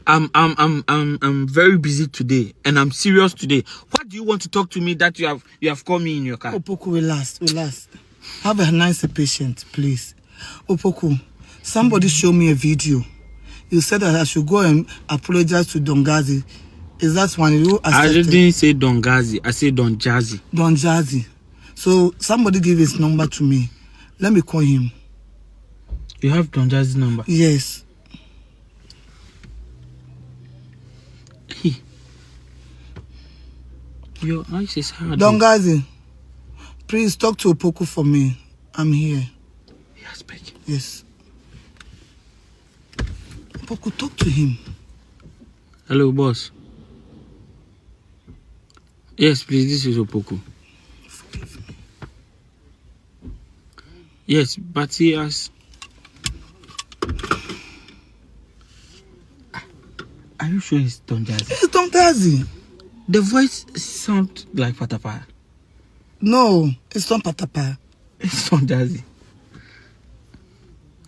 I'm very busy today, and I'm serious today. What do you want to talk to me that you have called me in your car? Opoku, relax. Have a nice patient, please. Opoku, somebody show me a video. You said that I should go and apologize to Dongazi. Is that one you accepted? I didn't say Dongazi. I said Don Jazzy. Don Jazzy. So somebody give his number to me. Let me call him. You have Don Jazzy's number? Yes. Your eyes is hard. Dongazi, please talk to Opoku for me. I'm here. Yes, speak. Yes. Opoku, talk to him. Hello, boss. Yes, please, this is Opoku. Forgive me. Yes, but he has... Are you sure it's Don Jazzy? It's Dongazi. The voice sounds like Patapaa. No, it's not Patapaa. It's Don Jazzy.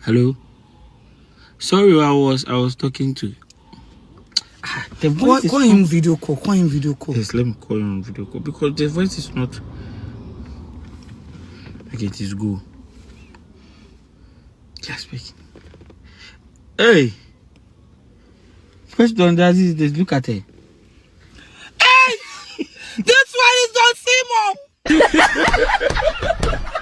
Hello? Sorry, I was talking to... The voice Call him video call. Call him video call. Yes, let me call him on video call because the voice is not... Okay, it is good. Just speaking. Hey! First Don Jazzy, look at her. Hey! This one is Don Simon!